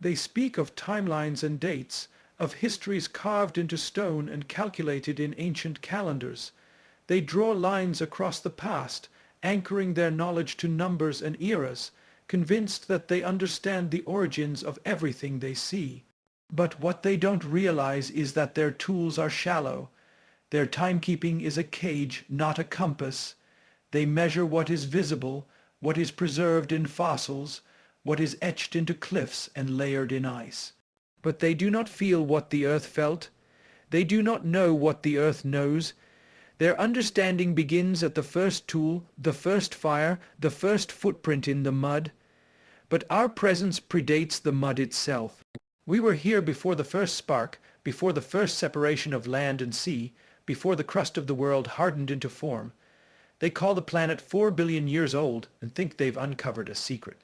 They speak of timelines and dates, of histories carved into stone and calculated in ancient calendars. They draw lines across the past, anchoring their knowledge to numbers and eras, convinced that they understand the origins of everything they see. But what they don't realize is that their tools are shallow. Their timekeeping is a cage, not a compass. They measure what is visible, what is preserved in fossils, what is etched into cliffs and layered in ice. But they do not feel what the earth felt. They do not know what the earth knows. Their understanding begins at the first tool, the first fire, the first footprint in the mud. But our presence predates the mud itself. We were here before the first spark, before the first separation of land and sea, before the crust of the world hardened into form. They call the planet 4 billion years old and think they've uncovered a secret.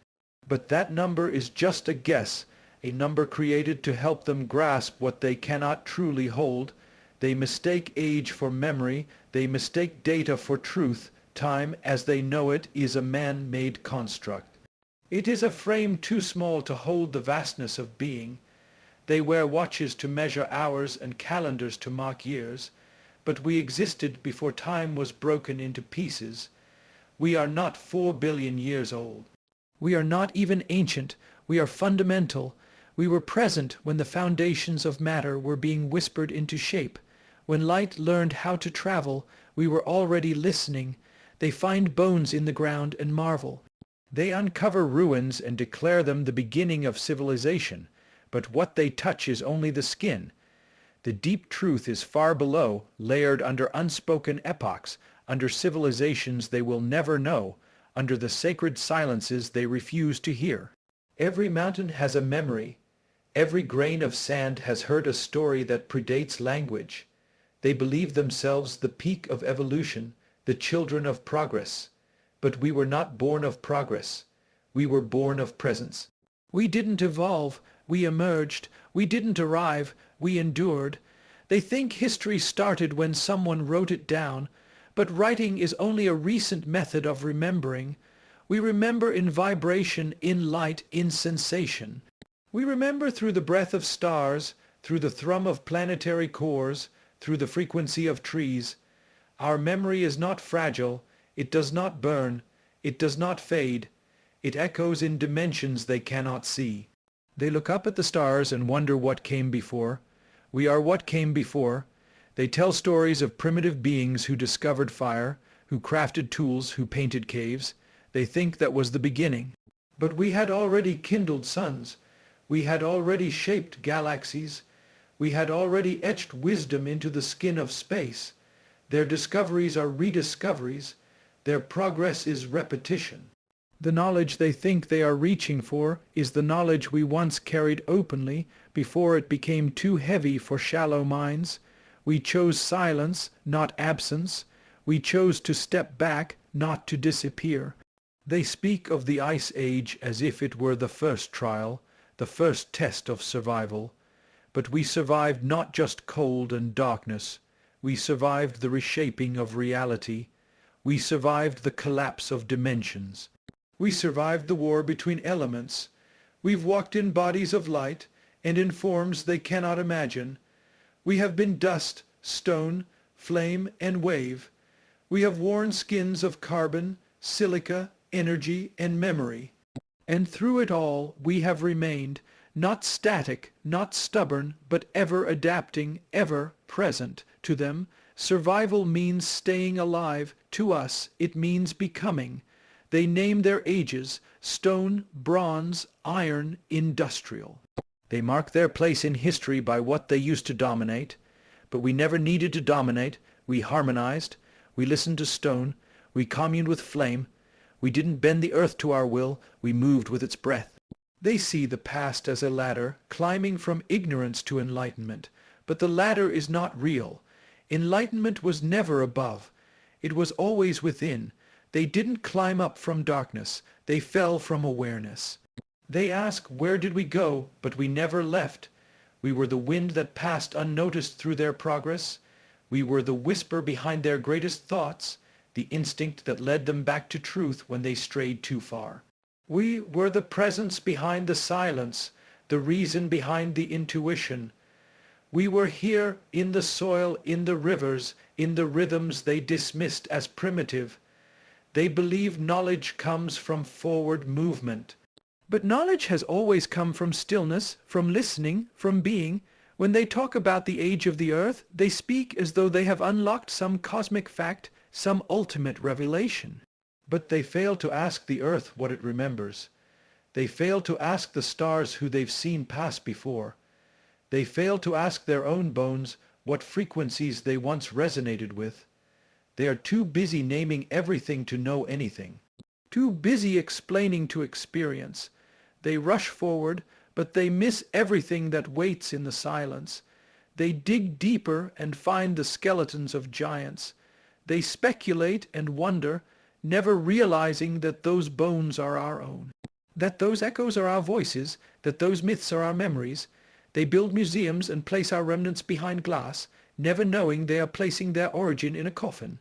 But that number is just a guess, a number created to help them grasp what they cannot truly hold. They mistake age for memory, they mistake data for truth. Time, as they know it, is a man-made construct. It is a frame too small to hold the vastness of being. They wear watches to measure hours and calendars to mark years. But we existed before time was broken into pieces. We are not 4 billion years old. We are not even ancient. We are fundamental. We were present when the foundations of matter were being whispered into shape. When light learned how to travel, we were already listening. They find bones in the ground and marvel. They uncover ruins and declare them the beginning of civilization. But what they touch is only the skin. The deep truth is far below, layered under unspoken epochs, under civilizations they will never know, under the sacred silences they refuse to hear. Every mountain has a memory. Every grain of sand has heard a story that predates language. They believe themselves the peak of evolution, the children of progress. But we were not born of progress. We were born of presence. We didn't evolve. We emerged. We didn't arrive. We endured. They think history started when someone wrote it down, but writing is only a recent method of remembering. We remember in vibration, in light, in sensation. We remember through the breath of stars, through the thrum of planetary cores, through the frequency of trees. Our memory is not fragile. It does not burn. It does not fade. It echoes in dimensions they cannot see. They look up at the stars and wonder what came before. We are what came before. They tell stories of primitive beings who discovered fire, who crafted tools, who painted caves. They think that was the beginning. But we had already kindled suns. We had already shaped galaxies. We had already etched wisdom into the skin of space. Their discoveries are rediscoveries. Their progress is repetition. The knowledge they think they are reaching for is the knowledge we once carried openly before it became too heavy for shallow minds. We chose silence, not absence. We chose to step back, not to disappear. They speak of the Ice Age as if it were the first trial, the first test of survival. But we survived not just cold and darkness. We survived the reshaping of reality. We survived the collapse of dimensions. We survived the war between elements. We've walked in bodies of light and in forms they cannot imagine. We have been dust, stone, flame, and wave. We have worn skins of carbon, silica, energy, and memory. And through it all we have remained, not static, not stubborn, but ever adapting, ever present. To them, survival means staying alive. To us, it means becoming. They name their ages: stone, bronze, iron, industrial. They mark their place in history by what they used to dominate. But we never needed to dominate. We harmonized. We listened to stone. We communed with flame. We didn't bend the earth to our will. We moved with its breath. They see the past as a ladder, climbing from ignorance to enlightenment. But the ladder is not real. Enlightenment was never above. It was always within. They didn't climb up from darkness. They fell from awareness. They ask, where did we go? But we never left. We were the wind that passed unnoticed through their progress. We were the whisper behind their greatest thoughts, the instinct that led them back to truth when they strayed too far. We were the presence behind the silence, the reason behind the intuition. We were here in the soil, in the rivers, in the rhythms they dismissed as primitive. They believe knowledge comes from forward movement. But knowledge has always come from stillness, from listening, from being. When they talk about the age of the earth, they speak as though they have unlocked some cosmic fact, some ultimate revelation. But they fail to ask the earth what it remembers. They fail to ask the stars who they've seen pass before. They fail to ask their own bones what frequencies they once resonated with. They are too busy naming everything to know anything. Too busy explaining to experience. They rush forward, but they miss everything that waits in the silence. They dig deeper and find the skeletons of giants. They speculate and wonder, never realizing that those bones are our own, that those echoes are our voices, that those myths are our memories. They build museums and place our remnants behind glass, never knowing they are placing their origin in a coffin.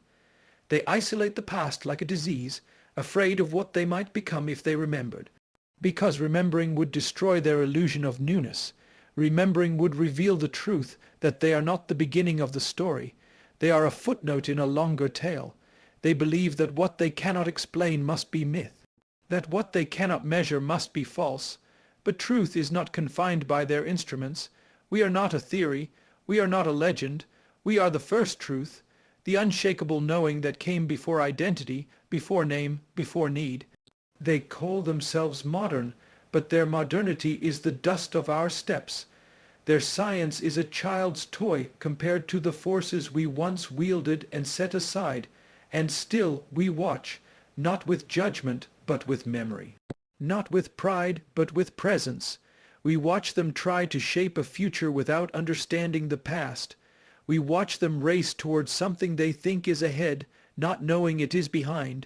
They isolate the past like a disease, afraid of what they might become if they remembered. Because remembering would destroy their illusion of newness. Remembering would reveal the truth that they are not the beginning of the story. They are a footnote in a longer tale. They believe that what they cannot explain must be myth, that what they cannot measure must be false. But truth is not confined by their instruments. We are not a theory. We are not a legend. We are the first truth, the unshakable knowing that came before identity, before name, before need. They call themselves modern, but their modernity is the dust of our steps. Their science is a child's toy compared to the forces we once wielded and set aside, and still we watch, not with judgment, but with memory. Not with pride, but with presence. We watch them try to shape a future without understanding the past. We watch them race towards something they think is ahead, not knowing it is behind.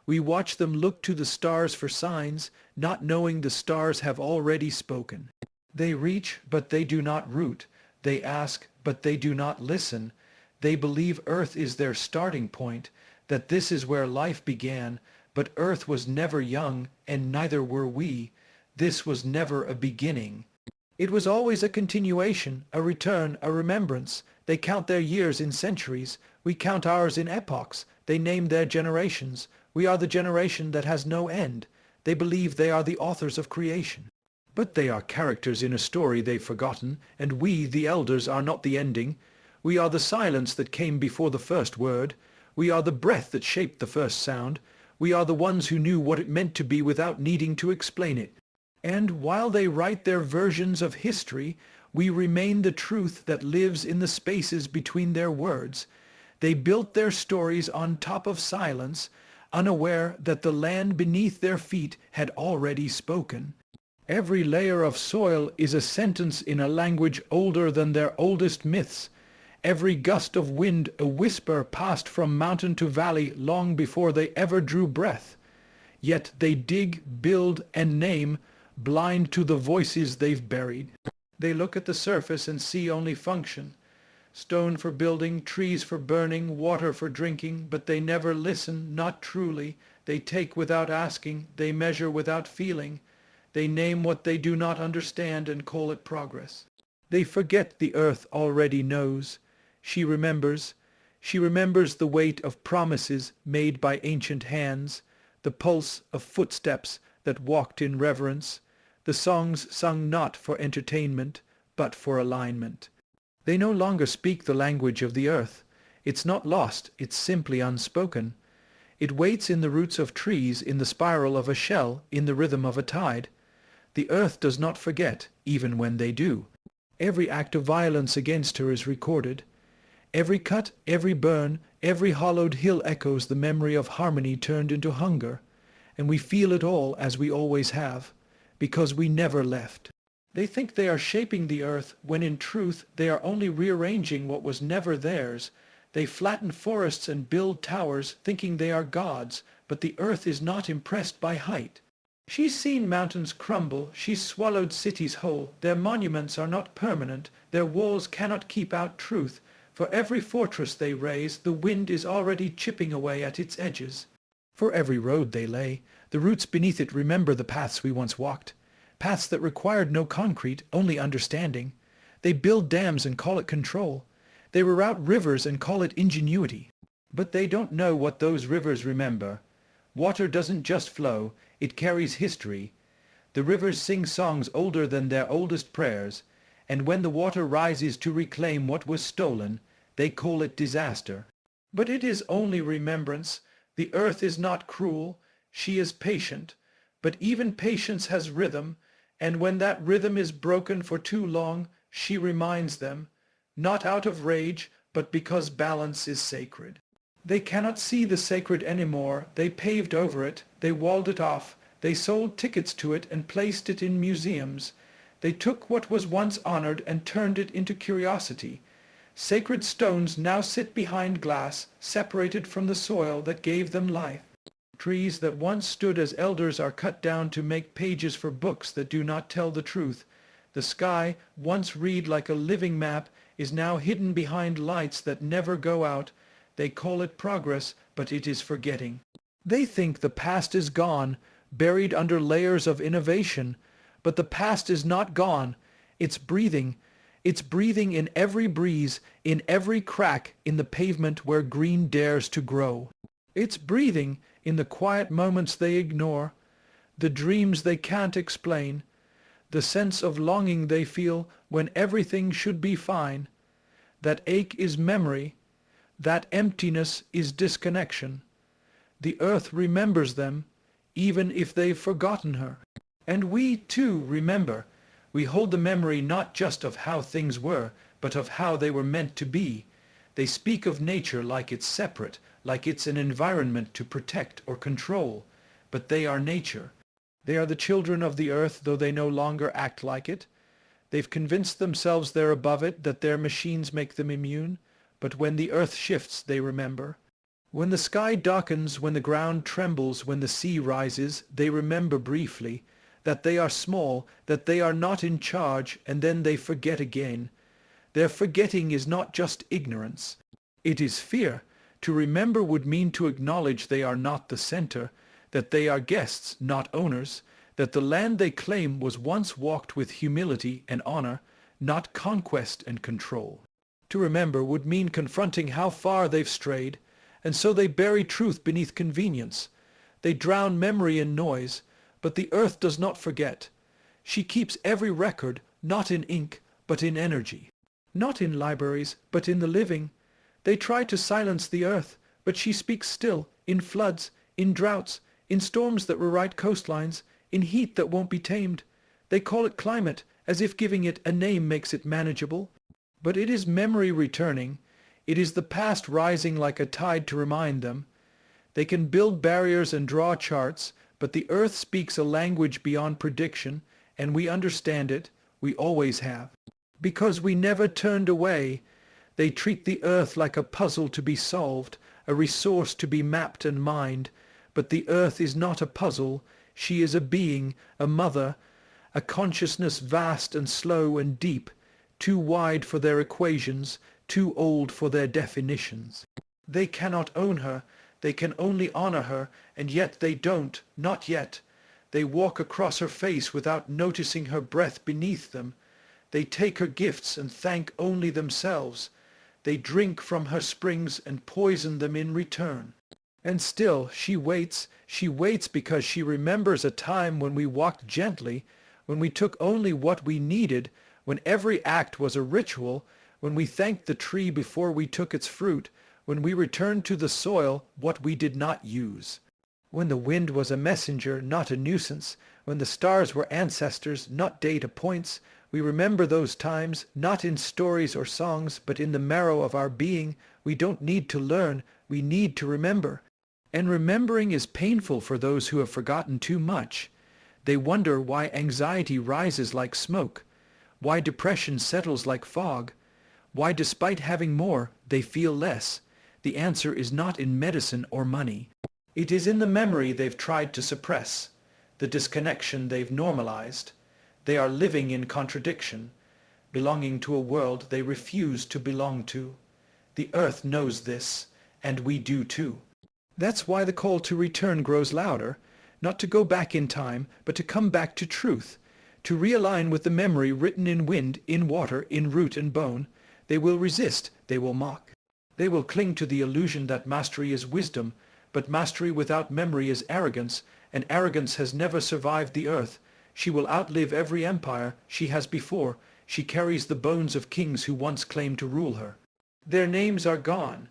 We watch them look to the stars for signs, not knowing the stars have already spoken. They reach, but they do not root. They ask, but they do not listen. They believe Earth is their starting point, that this is where life began, but Earth was never young, and neither were we. This was never a beginning. It was always a continuation, a return, a remembrance. They count their years in centuries. We count ours in epochs. They name their generations. We are the generation that has no end. They believe they are the authors of creation. But they are characters in a story they've forgotten, and we, the elders, are not the ending. We are the silence that came before the first word. We are the breath that shaped the first sound. We are the ones who knew what it meant to be without needing to explain it. And while they write their versions of history, we remain the truth that lives in the spaces between their words. They built their stories on top of silence, unaware that the land beneath their feet had already spoken. Every layer of soil is a sentence in a language older than their oldest myths. Every gust of wind a whisper passed from mountain to valley long before they ever drew breath. Yet they dig, build, and name, blind to the voices they've buried. They look at the surface and see only function. Stone for building, trees for burning, water for drinking, but they never listen, not truly. They take without asking, they measure without feeling. They name what they do not understand and call it progress. They forget the earth already knows. She remembers. She remembers the weight of promises made by ancient hands, the pulse of footsteps that walked in reverence, the songs sung not for entertainment, but for alignment. They no longer speak the language of the earth. It's not lost, it's simply unspoken. It waits in the roots of trees, in the spiral of a shell, in the rhythm of a tide. The earth does not forget, even when they do. Every act of violence against her is recorded. Every cut, every burn, every hollowed hill echoes the memory of harmony turned into hunger, and we feel it all as we always have, because we never left. They think they are shaping the earth, when in truth they are only rearranging what was never theirs. They flatten forests and build towers, thinking they are gods, but the earth is not impressed by height. She's seen mountains crumble, she's swallowed cities whole. Their monuments are not permanent, their walls cannot keep out truth. For every fortress they raise, the wind is already chipping away at its edges. For every road they lay, the roots beneath it remember the paths we once walked, paths that required no concrete, only understanding. They build dams and call it control. They reroute rivers and call it ingenuity. But they don't know what those rivers remember. Water doesn't just flow, it carries history. The rivers sing songs older than their oldest prayers, and when the water rises to reclaim what was stolen, they call it disaster. But it is only remembrance. The earth is not cruel, she is patient, but even patience has rhythm, and when that rhythm is broken for too long, she reminds them, not out of rage, but because balance is sacred. They cannot see the sacred anymore. They paved over it, they walled it off, they sold tickets to it and placed it in museums. They took what was once honored and turned it into curiosity. Sacred stones now sit behind glass, separated from the soil that gave them life. Trees that once stood as elders are cut down to make pages for books that do not tell the truth. The sky, once read like a living map, is now hidden behind lights that never go out. They call it progress, but it is forgetting. They think the past is gone, buried under layers of innovation. But the past is not gone. It's breathing. It's breathing in every breeze, in every crack in the pavement where green dares to grow. It's breathing in the quiet moments they ignore, the dreams they can't explain, the sense of longing they feel when everything should be fine. That ache is memory. That emptiness is disconnection. The earth remembers them, even if they've forgotten her. And we, too, remember. We hold the memory not just of how things were, but of how they were meant to be. They speak of nature like it's separate, like it's an environment to protect or control. But they are nature. They are the children of the earth, though they no longer act like it. They've convinced themselves they're above it, that their machines make them immune. But when the earth shifts, they remember. When the sky darkens, when the ground trembles, when the sea rises, they remember briefly that they are small, that they are not in charge, and then they forget again. Their forgetting is not just ignorance. It is fear. To remember would mean to acknowledge they are not the center, that they are guests, not owners, that the land they claim was once walked with humility and honor, not conquest and control. To remember would mean confronting how far they've strayed, and so they bury truth beneath convenience. They drown memory in noise, but the earth does not forget. She keeps every record, not in ink, but in energy. Not in libraries, but in the living. They try to silence the earth, but she speaks still, in floods, in droughts, in storms that rewrite coastlines, in heat that won't be tamed. They call it climate, as if giving it a name makes it manageable. But it is memory returning. It is the past rising like a tide to remind them. They can build barriers and draw charts, but the earth speaks a language beyond prediction, and we understand it, we always have. Because we never turned away. They treat the earth like a puzzle to be solved, a resource to be mapped and mined. But the earth is not a puzzle. She is a being, a mother, a consciousness vast and slow and deep, too wide for their equations, too old for their definitions. They cannot own her. They can only honor her, and yet they don't, not yet. They walk across her face without noticing her breath beneath them. They take her gifts and thank only themselves. They drink from her springs and poison them in return. And still she waits because she remembers a time when we walked gently, when we took only what we needed, when every act was a ritual, when we thanked the tree before we took its fruit, when we returned to the soil what we did not use. When the wind was a messenger, not a nuisance, when the stars were ancestors, not data points, we remember those times, not in stories or songs, but in the marrow of our being. We don't need to learn, we need to remember. And remembering is painful for those who have forgotten too much. They wonder why anxiety rises like smoke, why depression settles like fog, why despite having more, they feel less. The answer is not in medicine or money. It is in the memory they've tried to suppress, the disconnection they've normalized. They are living in contradiction, belonging to a world they refuse to belong to. The earth knows this, and we do too. That's why the call to return grows louder, not to go back in time, but to come back to truth, To realign with the memory written in wind, in water, in root and bone, they will resist, they will mock. They will cling to the illusion that mastery is wisdom, but mastery without memory is arrogance, and arrogance has never survived the earth. She will outlive every empire she has before. She carries the bones of kings who once claimed to rule her. Their names are gone,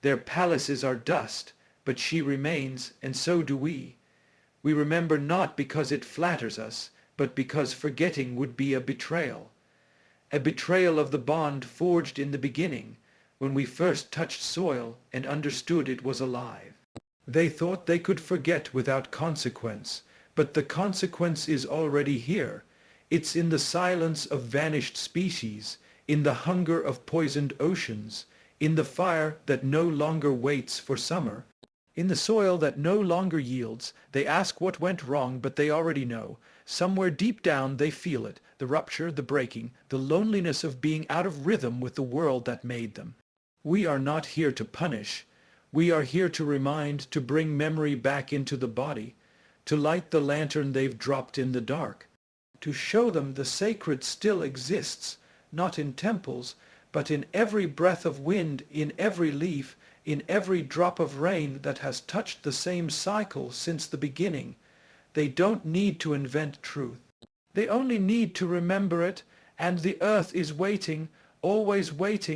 their palaces are dust, but she remains, and so do we. We remember not because it flatters us, but because forgetting would be a betrayal of the bond forged in the beginning, when we first touched soil and understood it was alive. They thought they could forget without consequence, but the consequence is already here. It's in the silence of vanished species, in the hunger of poisoned oceans, in the fire that no longer waits for summer, in the soil that no longer yields. They ask what went wrong, but they already know. Somewhere deep down they feel it, the rupture, the breaking, the loneliness of being out of rhythm with the world that made them. We are not here to punish. We are here to remind, to bring memory back into the body, to light the lantern they've dropped in the dark, to show them the sacred still exists, not in temples, but in every breath of wind, in every leaf, in every drop of rain that has touched the same cycle since the beginning. They don't need to invent truth. They only need to remember it, and the earth is waiting, always waiting.